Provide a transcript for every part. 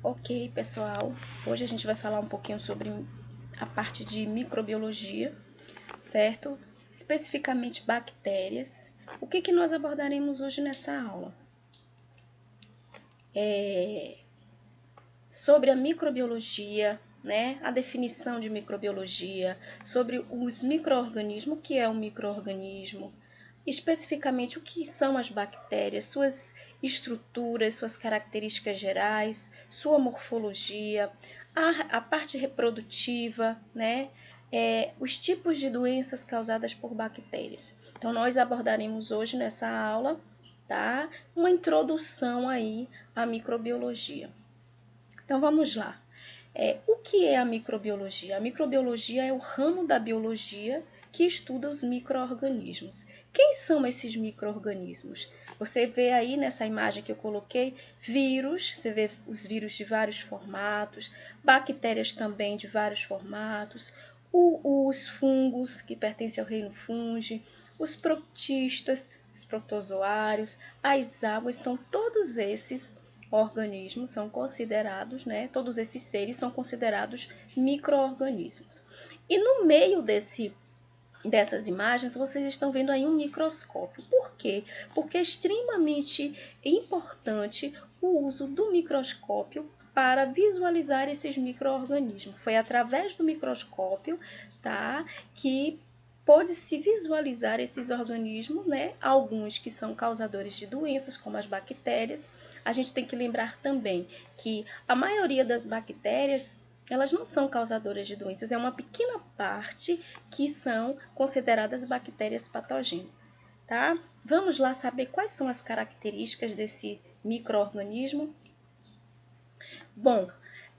Ok, pessoal, hoje a gente vai falar um pouquinho sobre a parte de microbiologia, certo? Especificamente bactérias. O que nós abordaremos hoje nessa aula? Sobre a microbiologia, né? A definição de microbiologia, sobre os micro-organismos, o que é um micro-organismo, especificamente o que são as bactérias, suas estruturas, suas características gerais, sua morfologia, a parte reprodutiva, né? Os tipos de doenças causadas por bactérias. Então, nós abordaremos hoje nessa aula, tá? Uma introdução aí à microbiologia. Então, vamos lá. O que é a microbiologia? A microbiologia é o ramo da biologia que estuda os micro-organismos. Quem são esses micro-organismos? Você vê aí nessa imagem que eu coloquei vírus, você vê os vírus de vários formatos, bactérias também de vários formatos, os fungos, que pertencem ao reino fungi, os protistas, os protozoários, as águas, então todos esses organismos são considerados, né? Todos esses seres são considerados micro-organismos. E no meio dessas imagens, vocês estão vendo aí um microscópio. Por quê? Porque é extremamente importante o uso do microscópio para visualizar esses micro-organismos. Foi através do microscópio, tá, que pôde-se visualizar esses organismos, né? Alguns que são causadores de doenças, como as bactérias. A gente tem que lembrar também que a maioria das bactérias, elas não são causadoras de doenças, é uma pequena parte que são consideradas bactérias patogênicas, tá? Vamos lá saber quais são as características desse micro-organismo? Bom,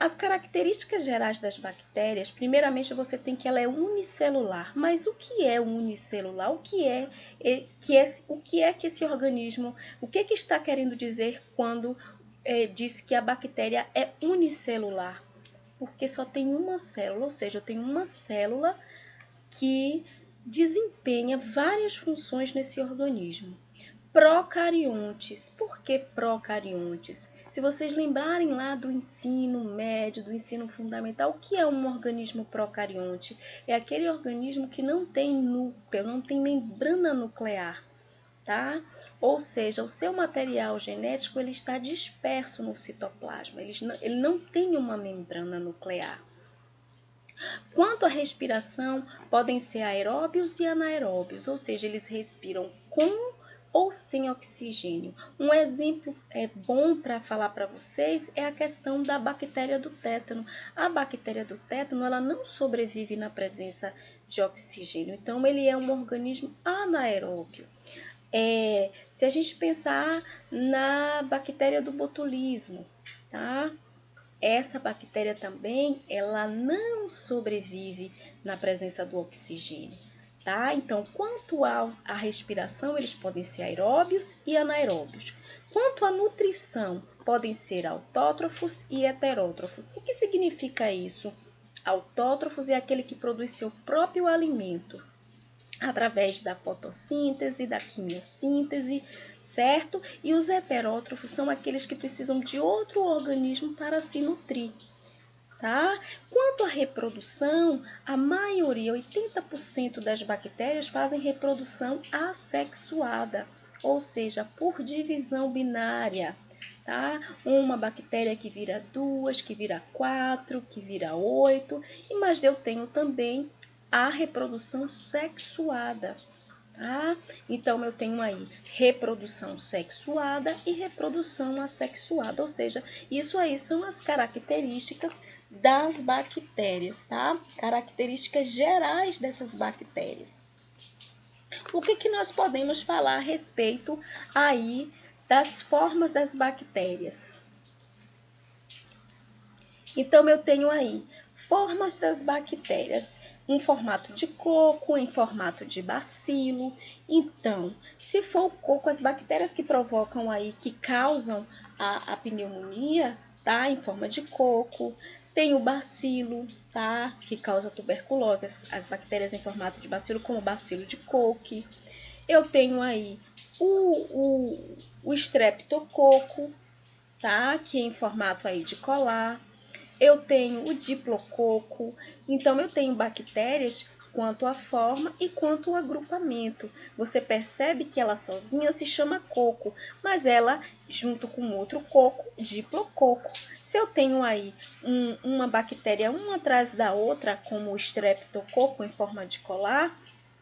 as características gerais das bactérias, primeiramente você tem que ela é unicelular. Mas o que é unicelular? O que é que esse organismo, o que está querendo dizer quando diz que a bactéria é unicelular? Porque só tem uma célula, ou seja, eu tenho uma célula que desempenha várias funções nesse organismo. Procariontes. Por que procariontes? Se vocês lembrarem lá do ensino médio, do ensino fundamental, o que é um organismo procarionte? É aquele organismo que não tem núcleo, não tem membrana nuclear, tá? Ou seja, o seu material genético ele está disperso no citoplasma, ele não tem uma membrana nuclear. Quanto à respiração, podem ser aeróbios e anaeróbios, ou seja, eles respiram com ou sem oxigênio. Um exemplo bom para falar para vocês é a questão da bactéria do tétano. A bactéria do tétano ela não sobrevive na presença de oxigênio, então ele é um organismo anaeróbio. Se a gente pensar na bactéria do botulismo, tá? Essa bactéria também, ela não sobrevive na presença do oxigênio, tá? Então, quanto à respiração, eles podem ser aeróbios e anaeróbios. Quanto à nutrição, podem ser autótrofos e heterótrofos. O que significa isso? Autótrofos é aquele que produz seu próprio alimento através da fotossíntese, da quimiossíntese, certo? E os heterótrofos são aqueles que precisam de outro organismo para se nutrir, tá? Quanto à reprodução, a maioria, 80% das bactérias fazem reprodução assexuada, ou seja, por divisão binária, tá? Uma bactéria que vira 2, que vira 4, que vira 8, mas eu tenho também a reprodução sexuada, tá? Então, eu tenho aí reprodução sexuada e reprodução assexuada, ou seja, isso aí são as características das bactérias, tá? Características gerais dessas bactérias. O que nós podemos falar a respeito aí das formas das bactérias? Então, eu tenho aí formas das bactérias em formato de coco, em formato de bacilo. Então, se for o coco, as bactérias que provocam aí, que causam a pneumonia, tá? Em forma de coco. Tem o bacilo, tá? Que causa tuberculose, as bactérias em formato de bacilo, como o bacilo de Koch. Eu tenho aí o streptococo, tá? Que é em formato aí de colar. Eu tenho o diplococo. Então, eu tenho bactérias quanto à forma e quanto ao agrupamento. Você percebe que ela sozinha se chama coco, mas ela, junto com outro coco, diplococo. Se eu tenho aí uma bactéria uma atrás da outra, como o streptococo em forma de colar,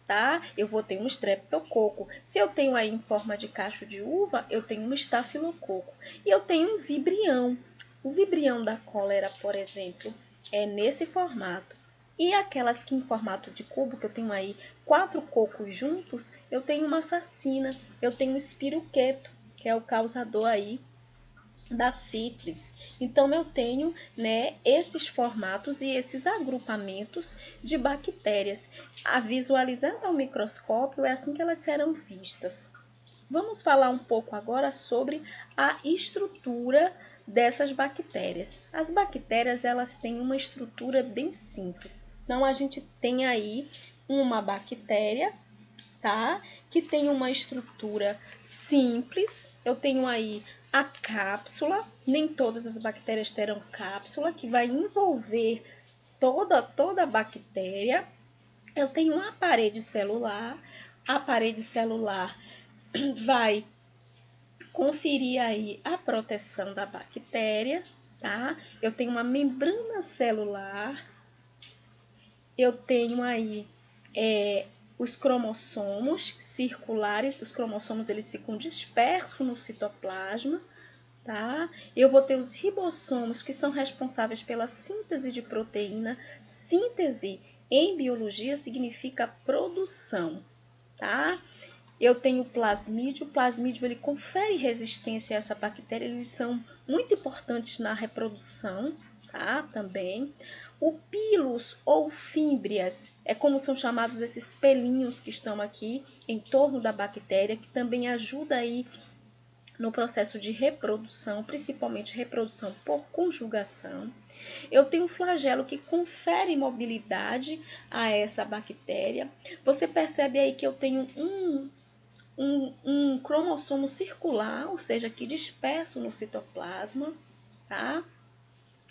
tá? Eu vou ter um streptococo. Se eu tenho aí em forma de cacho de uva, eu tenho um estafilococo. E eu tenho um vibrião. O vibrião da cólera, por exemplo, é nesse formato. E aquelas que em formato de cubo, que eu tenho aí 4 cocos juntos, eu tenho uma assassina, eu tenho um espiroqueto, que é o causador aí da sífilis. Então eu tenho, né, esses formatos e esses agrupamentos de bactérias. A visualizando ao microscópio é assim que elas serão vistas. Vamos falar um pouco agora sobre a estrutura dessas bactérias. As bactérias, elas têm uma estrutura bem simples. Então a gente tem aí uma bactéria, tá? Que tem uma estrutura simples. Eu tenho aí a cápsula, nem todas as bactérias terão cápsula, que vai envolver toda a bactéria. Eu tenho uma parede celular, a parede celular vai conferir aí a proteção da bactéria, tá? Eu tenho uma membrana celular, eu tenho aí os cromossomos circulares, os cromossomos eles ficam dispersos no citoplasma, tá? Eu vou ter os ribossomos que são responsáveis pela síntese de proteína. Síntese em biologia significa produção, tá? Eu tenho o plasmídio ele confere resistência a essa bactéria, eles são muito importantes na reprodução, tá? Também. O pilus ou fímbrias é como são chamados esses pelinhos que estão aqui em torno da bactéria, que também ajuda aí no processo de reprodução, principalmente reprodução por conjugação. Eu tenho um flagelo que confere mobilidade a essa bactéria. Você percebe aí que eu tenho um cromossomo circular, ou seja, que disperso no citoplasma, tá?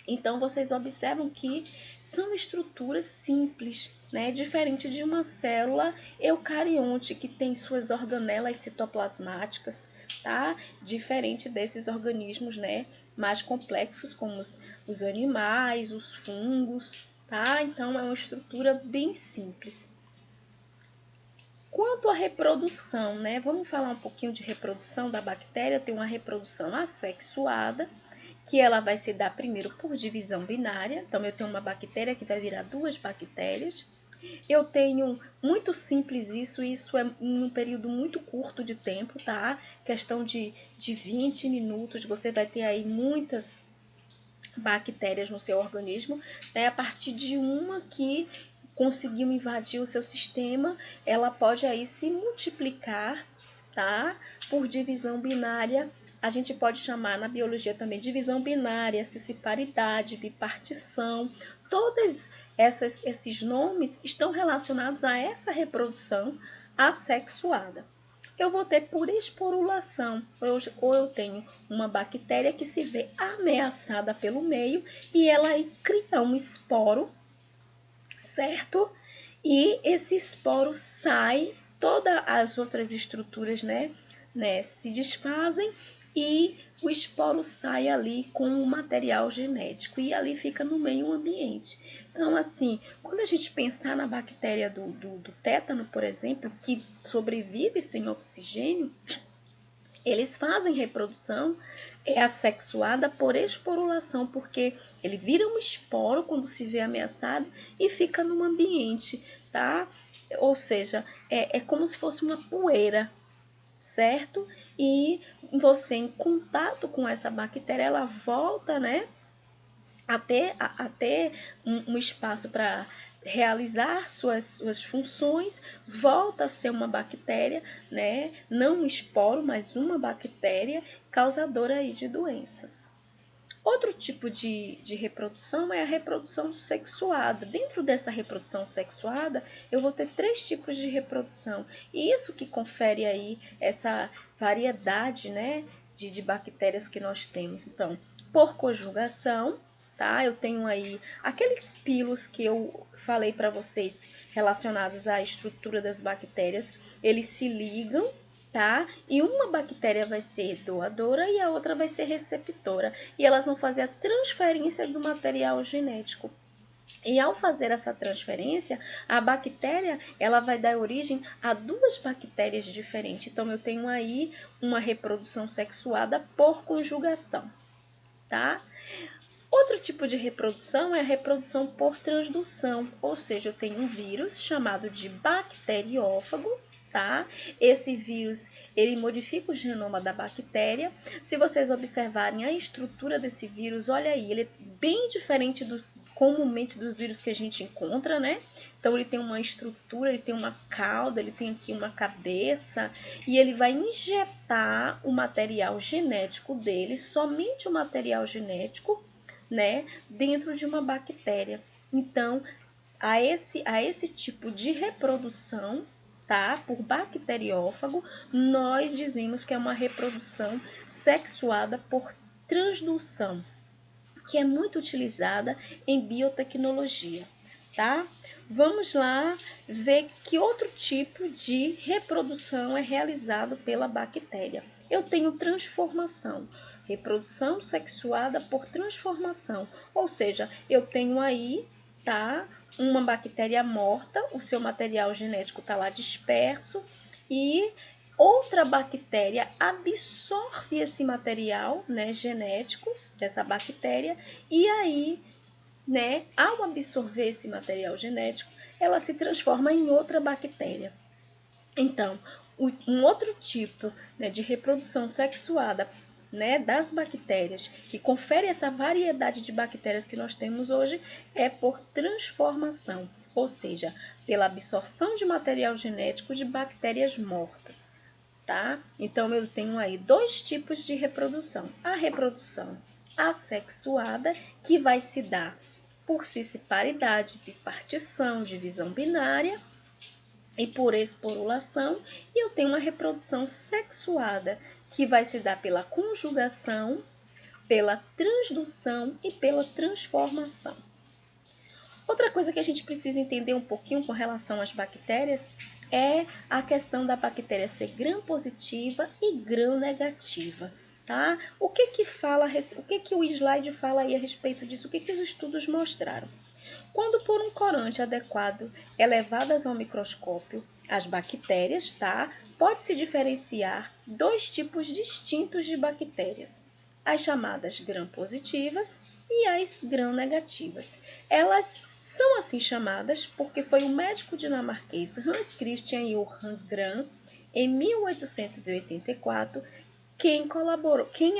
Então, vocês observam que são estruturas simples, né? Diferente de uma célula eucarionte que tem suas organelas citoplasmáticas, tá? Diferente desses organismos, né? Mais complexos, como os animais, os fungos, tá? Então, é uma estrutura bem simples. Quanto à reprodução, né? Vamos falar um pouquinho de reprodução da bactéria. Tem uma reprodução assexuada, que ela vai se dar primeiro por divisão binária. Então, eu tenho uma bactéria que vai virar duas bactérias. Eu tenho muito simples isso é em um período muito curto de tempo, tá? Questão de 20 minutos, você vai ter aí muitas bactérias no seu organismo, né? A partir de uma que conseguiu invadir o seu sistema, ela pode aí se multiplicar, tá? Por divisão binária. A gente pode chamar na biologia também divisão binária, sessiparidade, bipartição. Todos esses nomes estão relacionados a essa reprodução assexuada. Eu vou ter por esporulação, ou eu tenho uma bactéria que se vê ameaçada pelo meio e ela aí cria um esporo, certo? E esse esporo sai, todas as outras estruturas, né, se desfazem e o esporo sai ali com o material genético e ali fica no meio ambiente. Então, assim, quando a gente pensar na bactéria do tétano, por exemplo, que sobrevive sem oxigênio, eles fazem reprodução assexuada por esporulação, porque ele vira um esporo quando se vê ameaçado e fica no ambiente, tá? Ou seja, é como se fosse uma poeira, certo? E você, em contato com essa bactéria, ela volta, né, a ter um espaço para realizar suas funções, volta a ser uma bactéria, né? Não um esporo, mas uma bactéria causadora aí de doenças. Outro tipo de reprodução é a reprodução sexuada. Dentro dessa reprodução sexuada, eu vou ter 3 tipos de reprodução. E isso que confere aí essa variedade, né, de bactérias que nós temos. Então, por conjugação, tá? Eu tenho aí aqueles pilos que eu falei para vocês relacionados à estrutura das bactérias, eles se ligam, tá? E uma bactéria vai ser doadora e a outra vai ser receptora. E elas vão fazer a transferência do material genético. E ao fazer essa transferência, a bactéria ela vai dar origem a duas bactérias diferentes. Então, eu tenho aí uma reprodução sexuada por conjugação, tá? Outro tipo de reprodução é a reprodução por transdução, ou seja, eu tenho um vírus chamado de bacteriófago, tá? Esse vírus, ele modifica o genoma da bactéria. Se vocês observarem a estrutura desse vírus, olha aí, ele é bem diferente comumente dos vírus que a gente encontra, né? Então, ele tem uma estrutura, ele tem uma cauda, ele tem aqui uma cabeça e ele vai injetar o material genético dele, somente o material genético, né, dentro de uma bactéria. Então, a esse tipo de reprodução, tá, por bacteriófago, nós dizemos que é uma reprodução sexuada por transdução, que é muito utilizada em biotecnologia, tá? Vamos lá ver que outro tipo de reprodução é realizado pela bactéria. Eu tenho transformação, reprodução sexuada por transformação, ou seja, eu tenho aí, tá, uma bactéria morta, o seu material genético está lá disperso e outra bactéria absorve esse material, né, genético dessa bactéria e aí, né, ao absorver esse material genético, ela se transforma em outra bactéria. Então, um outro tipo, né, de reprodução sexuada, né, das bactérias, que confere essa variedade de bactérias que nós temos hoje, é por transformação, ou seja, pela absorção de material genético de bactérias mortas, tá? Então, eu tenho aí dois tipos de reprodução. A reprodução assexuada, que vai se dar por cisparidade, bipartição, divisão binária, e por esporulação, e eu tenho uma reprodução sexuada, que vai se dar pela conjugação, pela transdução e pela transformação. Outra coisa que a gente precisa entender um pouquinho com relação às bactérias é a questão da bactéria ser gram-positiva e gram-negativa, tá? O que o slide fala aí a respeito disso? O que os estudos mostraram? Quando por um corante adequado é levadas ao microscópio, as bactérias, tá? Pode-se diferenciar dois tipos distintos de bactérias, as chamadas gram-positivas e as gram-negativas. Elas são assim chamadas porque foi o médico dinamarquês Hans Christian Johan Gram, em 1884, quem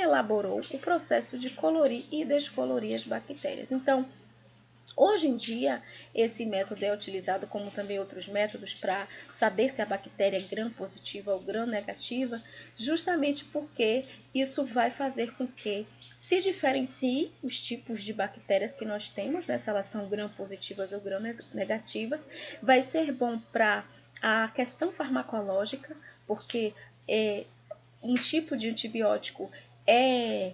elaborou o processo de colorir e descolorir as bactérias. Então, hoje em dia, esse método é utilizado, como também outros métodos, para saber se a bactéria é gram-positiva ou gram-negativa, justamente porque isso vai fazer com que se diferencie os tipos de bactérias que nós temos, né, se elas são gram-positivas ou gram-negativas. Vai ser bom para a questão farmacológica, porque um tipo de antibiótico é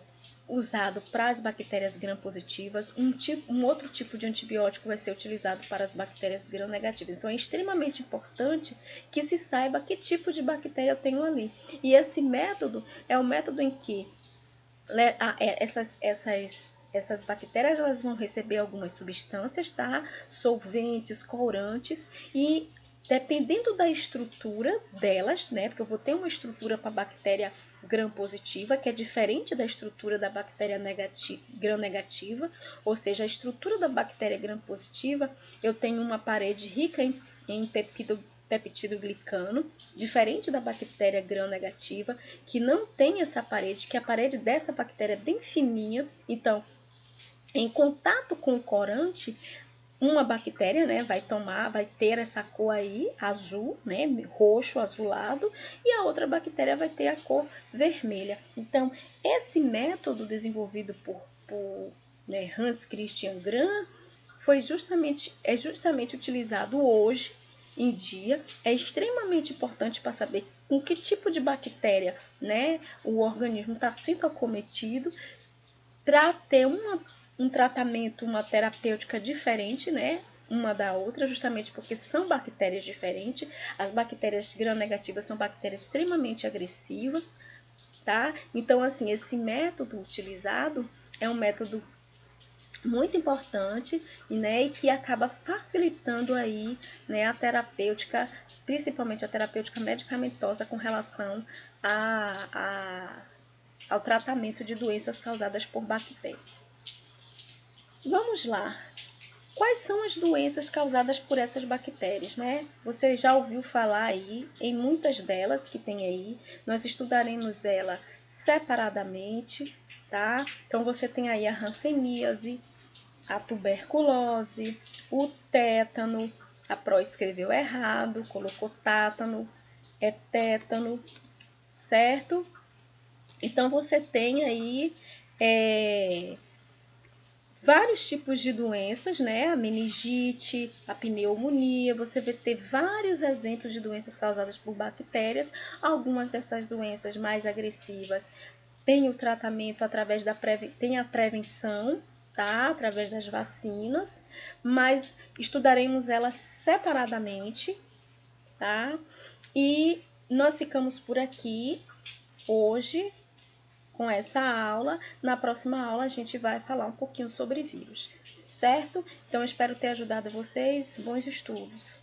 usado para as bactérias gram-positivas, um outro tipo de antibiótico vai ser utilizado para as bactérias gram-negativas. Então, é extremamente importante que se saiba que tipo de bactéria eu tenho ali. E esse método é o método em que essas bactérias elas vão receber algumas substâncias, tá? Solventes, corantes, e dependendo da estrutura delas, né? Porque eu vou ter uma estrutura para a bactéria gram-positiva, que é diferente da estrutura da bactéria gram-negativa, ou seja, a estrutura da bactéria gram-positiva, eu tenho uma parede rica em peptidoglicano, diferente da bactéria gram-negativa, que não tem essa parede, que a parede dessa bactéria é bem fininha. Então, em contato com o corante, uma bactéria, né, vai ter essa cor aí, azul, né, roxo, azulado, e a outra bactéria vai ter a cor vermelha. Então, esse método desenvolvido por né, Hans Christian Gram é justamente utilizado hoje em dia. É extremamente importante para saber com que tipo de bactéria, né, o organismo está sendo acometido, para ter um tratamento, uma terapêutica diferente, né, uma da outra, justamente porque são bactérias diferentes. As bactérias gram-negativas são bactérias extremamente agressivas, tá? Então, assim, esse método utilizado é um método muito importante, né, e que acaba facilitando aí, né, a terapêutica, principalmente a terapêutica medicamentosa com relação ao tratamento de doenças causadas por bactérias. Vamos lá. Quais são as doenças causadas por essas bactérias, né? Você já ouviu falar aí em muitas delas que tem aí. Nós estudaremos ela separadamente, tá? Então você tem aí a hanseníase, a tuberculose, o tétano. A Pro escreveu errado, colocou tátano, é tétano, certo? Então você tem aí vários tipos de doenças, né? A meningite, a pneumonia, você vai ter vários exemplos de doenças causadas por bactérias. Algumas dessas doenças mais agressivas têm o tratamento através tem a prevenção, tá? Através das vacinas, mas estudaremos elas separadamente, tá? E nós ficamos por aqui hoje com essa aula. Na próxima aula a gente vai falar um pouquinho sobre vírus, certo? Então eu espero ter ajudado vocês. Bons estudos!